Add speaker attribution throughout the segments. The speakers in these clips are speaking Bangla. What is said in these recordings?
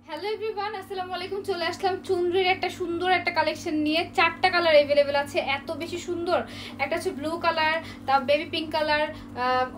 Speaker 1: হ্যালো এভরিওয়ান, আসসালামু আলাইকুম। চলে আসলাম চুনরির একটা সুন্দর একটা কালেকশন নিয়ে। 4টা কালার अवेलेबल আছে, এত বেশি সুন্দর। একটা হচ্ছে ব্লু কালার, তারপর baby pink colour,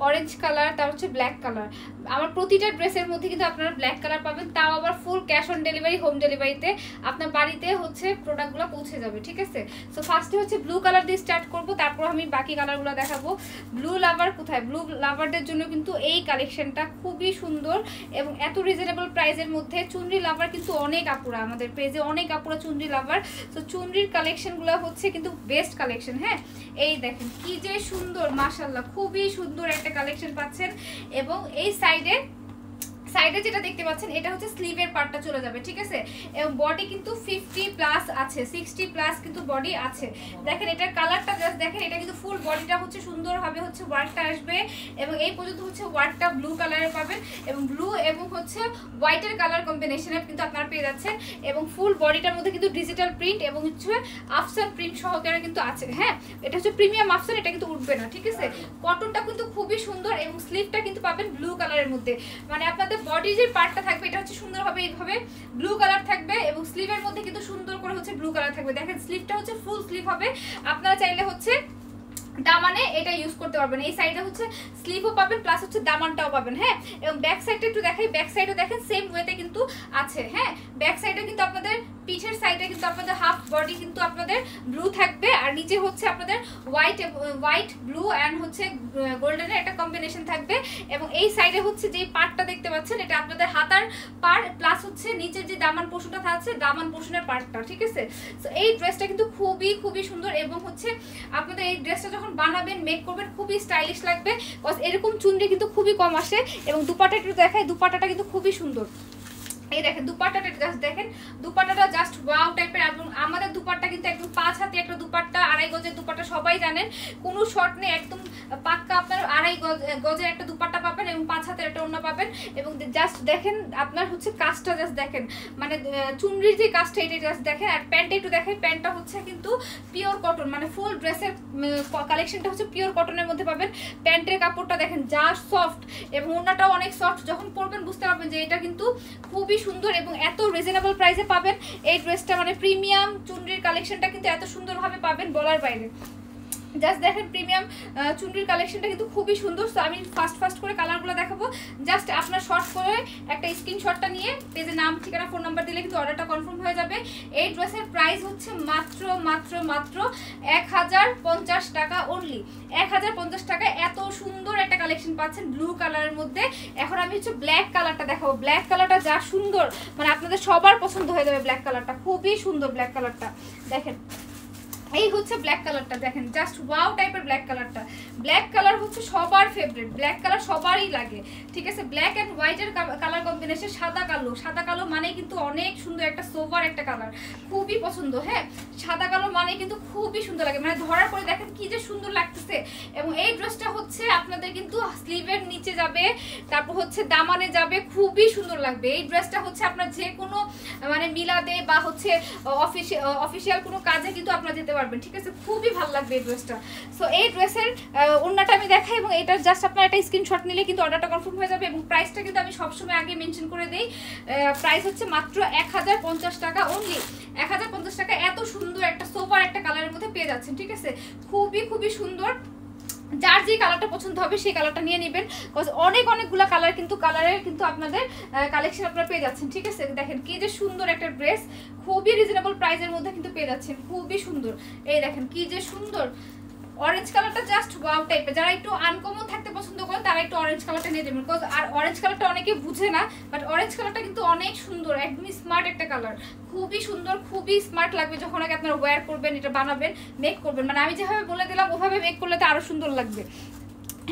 Speaker 1: orange colour, তারপর হচ্ছে ব্ল্যাক কালার। আমার প্রতিটা ড্রেসের মধ্যে কিন্তু আপনারা ব্ল্যাক কালার পাবেন, তাও আবার full cash on delivery, home ডেলিভারিতে আপনার বাড়িতে হচ্ছে প্রোডাক্টগুলো পৌঁছে যাবে, ঠিক আছে। সো ফার্স্টে হচ্ছে ব্লু কালার দিয়ে স্টার্ট করব, তারপর আমি বাকি কালারগুলো দেখাবো। ব্লু লাভার কোথায়? ব্লু লাভারদের জন্য কিন্তু এই কালেকশনটা খুবই সুন্দর এবং এত রিজনেবল প্রাইসের মধ্যে। চুনরি লাভার কিন্তু অনেক আপুরা, আমাদের পেজে অনেক আপুরা চুনরি লাভার। তো চুনরির কালেকশনগুলো হচ্ছে কিন্তু বেস্ট কালেকশন। হ্যাঁ, এই দেখেন কি যে সুন্দর, মাশাআল্লাহ, খুবই সুন্দর একটা কালেকশন পাচ্ছেন। এবং এই সাইডে যেটা দেখতে পাচ্ছেন এটা হচ্ছে স্লিভের পার্টটা চলে যাবে, ঠিক আছে। এবং বডি কিন্তু 50 প্লাস আছে, 60 প্লাস কিন্তু বডি আছে। দেখেন এটার কালারটা জাস্ট দেখেন, এটা কিন্তু ফুল বডিটা হচ্ছে সুন্দরভাবে হচ্ছে ওয়ার্কটা আসবে। এবং এই পর্যন্ত হচ্ছে ওয়ার্কটা ব্লু কালারের পাবেন, এবং ব্লু এবং হচ্ছে হোয়াইটের কালার কম্বিনেশনে কিন্তু আপনারা পেয়ে যাচ্ছেন। এবং ফুল বডিটার মধ্যে কিন্তু ডিজিটাল প্রিন্ট এবং হচ্ছে আফসান প্রিন্ট সহকারে কিন্তু আছে। হ্যাঁ, এটা হচ্ছে প্রিমিয়াম আফসান, এটা কিন্তু উঠবে না, ঠিক আছে। কটনটা কিন্তু খুবই সুন্দর এবং স্লিভটা কিন্তু পাবেন ব্লু কালারের মধ্যে। মানে আপনাদের বডি যে পার্টটা থাকবে এটা হচ্ছে সুন্দরভাবে এইভাবে ব্লু কালার থাকবে, এবং স্লিভের মধ্যে কিন্তু সুন্দর করে হচ্ছে ব্লু কালার থাকবে। দেখেন স্লিভটা হচ্ছে ফুল স্লিভ হবে, আপনারা চাইলে হচ্ছে দামানে এটা ইউজ করতে পারবেন। এই সাইডে হচ্ছে স্লিভও পাবেন প্লাস হচ্ছে দামানটাও পাবেন। হ্যাঁ, এবং ব্যাক সাইডটা একটু দেখাই, ব্যাক সাইডও দেখেন সেম ওয়েতে কিন্তু আছে। হ্যাঁ, ব্যাক সাইডে কিন্তু আপনাদের পিঠের সাইডে কিন্তু আপনাদের হাফ বডি কিন্তু আপনাদের ব্লু থাকবে, আর নিচে হচ্ছে আপনাদের হোয়াইট ব্লু অ্যান্ড হচ্ছে গোল্ডেনের একটা কম্বিনেশন থাকবে। এবং এই সাইডে হচ্ছে যে পার্টটা দেখতে পাচ্ছেন এটা আপনাদের হাতার পার্ট প্লাস হচ্ছে নিচের যে দামান পোর্শনটা থাকছে দামান পোর্শনের পার্টটা, ঠিক আছে। সো এই ড্রেসটা কিন্তু খুবই সুন্দর, এবং হচ্ছে আপনাদের এই ড্রেসটা যখন বানাবেন মেক করবেন খুবই স্টাইলিশ লাগবে। কজ এরকম চুনরি কিন্তু খুবই কম আসে। এবং দুপাট্টা একটু দেখাই, দুপাট্টাটা কিন্তু খুবই সুন্দর। এই দেখেন দুপাট্টাটা জাস্ট দেখেন, দুপাট্টাটা জাস্ট ওয়াও টাইপের। এবং আমাদের দুপাট্টা কিন্তু একদম 5 হাতে একটা দুপাট্টা, 2.5 গজের দুপাট্টা, সবাই জানেন কোনো শর্ট নেই, একদম পাক্কা আপনার 2.5 গজের একটা দুপাট্টা পাবেন এবং 5 হাতের একটা ওড়না পাবেন। এবং জাস্ট দেখেন আপনার হচ্ছে কাজটা জাস্ট দেখেন, মানে চুনরির যে কাজটা এটা জাস্ট দেখেন। আর প্যান্টটা একটু দেখেন, প্যান্টটা হচ্ছে কিন্তু পিওর কটন, মানে ফুল ড্রেসের কালেকশনটা হচ্ছে পিওর কটনের মধ্যে পাবেন। প্যান্টের কাপড়টা দেখেন যা সফট, এবং ওড়নাটাও অনেক সফট, যখন পরবেন বুঝতে পারবেন যে এটা কিন্তু খুবই সুন্দর এবং এত রিজনেবল প্রাইসে পাবেন এই ড্রেসটা। মানে প্রিমিয়াম চুনরির কালেকশনটা কিন্তু এত সুন্দরভাবে পাবেন বলার বাইরে। জাস্ট দেখেন প্রিমিয়াম চুনরির কালেকশনটা কিন্তু খুবই সুন্দর। সো আমি ফার্স্ট করে কালারগুলো দেখাবো, জাস্ট আপনার শর্ট করে একটা স্ক্রিনশটটা নিয়ে পেজে নাম ঠিকানা ফোন নাম্বার দিলে কিন্তু অর্ডারটা কনফার্ম হয়ে যাবে। এই ড্রেসের প্রাইস হচ্ছে মাত্র 1050 টাকা অনলি। 1050 টাকায় এত সুন্দর একটা কালেকশন পাচ্ছেন ব্লু কালারের মধ্যে। এখন আমি হচ্ছে ব্ল্যাক কালারটা দেখাবো। ব্ল্যাক কালারটা যা সুন্দর, মানে আপনাদের সবার পছন্দ হয়ে যাবে। ব্ল্যাক কালারটা খুবই সুন্দর, ব্ল্যাক কালারটা দেখেন। এই হচ্ছে ব্ল্যাক কালারটা দেখেন, জাস্ট ওয়াও টাইপের ব্ল্যাক কালারটা। ব্ল্যাক কালার হচ্ছে সবার ফেভারিট, ব্ল্যাক কালার সবারই লাগে, ঠিক আছে। ব্ল্যাক অ্যান্ড হোয়াইটের কালার কম্বিনেশন, সাদা কালো মানে কিন্তু অনেক সুন্দর একটা সোভার একটা কালার, খুবই পছন্দ। হ্যাঁ, সাদা কালো মানে কিন্তু খুবই সুন্দর লাগে, মানে ধরার পরে দেখেন কি যে সুন্দর লাগতেছে। এবং এই ড্রেসটা হচ্ছে আপনাদের কিন্তু স্লিভের নিচে যাবে, তারপর হচ্ছে দামানে যাবে, খুবই সুন্দর লাগবে। এই ড্রেসটা হচ্ছে আপনার যে কোনো মানে মিলাদে বা হচ্ছে অফিসিয়াল কোনো কাজে কিন্তু আপনারা যেতে পারবেন, ঠিক আছে। খুবই ভালো লাগবে এই ড্রেসটা। সো এই ড্রেসের ওড়নাটা আমি দেখাই, এবং এটা জাস্ট আপনার একটা স্ক্রিনশট নিলে কিন্তু অর্ডারটা কনফার্ম হয়ে যাবে। এবং প্রাইসটা কিন্তু আমি সবসময় আগে মেনশন করে দিই, প্রাইস হচ্ছে মাত্র 1050 টাকা অনলি। 1050 টাকা এত সুন্দর একটা সোফার একটা কালারের মধ্যে পেয়ে যাচ্ছেন, ঠিক আছে। খুবই সুন্দর। যার যে কালারটা পছন্দ হবে সেই কালারটা নিয়ে নেবেন, কজ অনেকগুলো কালার কিন্তু কালারের কিন্তু আপনাদের কালেকশন আপনারা পেয়ে যাচ্ছেন, ঠিক আছে। দেখেন কি যে সুন্দর একটা ড্রেস, খুবই রিজনেবল প্রাইসের মধ্যে কিন্তু পেয়ে যাচ্ছেন, খুবই সুন্দর। এই দেখেন কি যে সুন্দর অরেঞ্জ কালারটা, জাস্ট ওয়াও টাইপের। যারা একটু আনকমন থাকতে পছন্দ করেন তারা একটু অরেঞ্জ কালারটা নিয়ে নেবেন, বিকজ আর অরেঞ্জ কালারটা অনেকে বুঝে না, বাট অরেঞ্জ কালারটা কিন্তু অনেক সুন্দর, একদমই স্মার্ট একটা কালার, খুবই সুন্দর, খুবই স্মার্ট লাগবে যখন আগে আপনারা ওয়্যার করবেন, এটা বানাবেন, মেক করবেন। মানে আমি যেভাবে বলে দিলাম ওভাবে মেক করলে তো আরো সুন্দর লাগবে।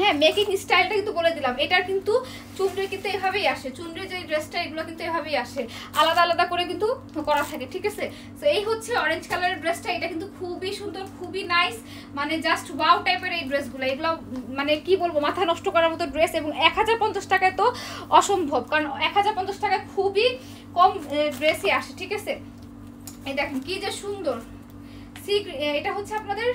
Speaker 1: হ্যাঁ, মেকিং স্টাইলটা কিন্তু বলে দিলাম। এটার কিন্তু চুনরি কিন্তু এভাবেই আসে, চুনরি যে ড্রেসটা এগুলো কিন্তু এভাবেই আসে, আলাদা করে কিন্তু করা থাকে, ঠিক আছে। তো এই হচ্ছে অরেঞ্জ কালারের ড্রেসটা, এটা কিন্তু খুবই সুন্দর, খুবই নাইস, মানে জাস্ট ওয়াও টাইপের এই ড্রেসগুলো। এগুলো মানে কি বলবো, মাথা নষ্ট করার মতো ড্রেস। এবং 1050 টাকায় তো অসম্ভব, কারণ 1050 টাকায় খুবই কম ড্রেসই আসে, ঠিক আছে। এই দেখেন কি যে সুন্দর এটা হচ্ছে আপনাদের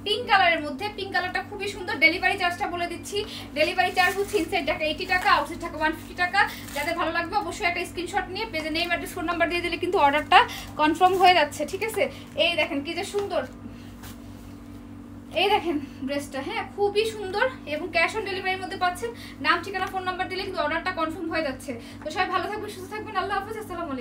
Speaker 1: পিঙ্ক কালারের মধ্যে। পিঙ্ক কালারটা খুবই সুন্দর। ডেলিভারি চার্জটা বলে দিচ্ছি, ডেলিভারি চার্জ হচ্ছে ইনসাইড টাকা 80 টাকা, আউটসাইড টাকা 150 টাকা। যাদের ভালো লাগবে অবশ্যই একটা স্ক্রিনশট নিয়ে পেজে নেম অ্যাড্রেস ফোন নাম্বার দিয়ে দিলে কিন্তু অর্ডারটা কনফার্ম হয়ে যাচ্ছে, ঠিক আছে। এই দেখেন কি যে সুন্দর, এই দেখেন ড্রেসটা, হ্যাঁ খুবই সুন্দর এবং ক্যাশ অন ডেলিভারির মধ্যে পাচ্ছেন। নাম ঠিকানা ফোন নাম্বার দিলে কিন্তু অর্ডারটা কনফার্ম হয়ে যাচ্ছে। তো সবাই ভালো থাকবেন, সুস্থ থাকবেন, আল্লাহ হাফেজ, আসসালামু আলাইকুম।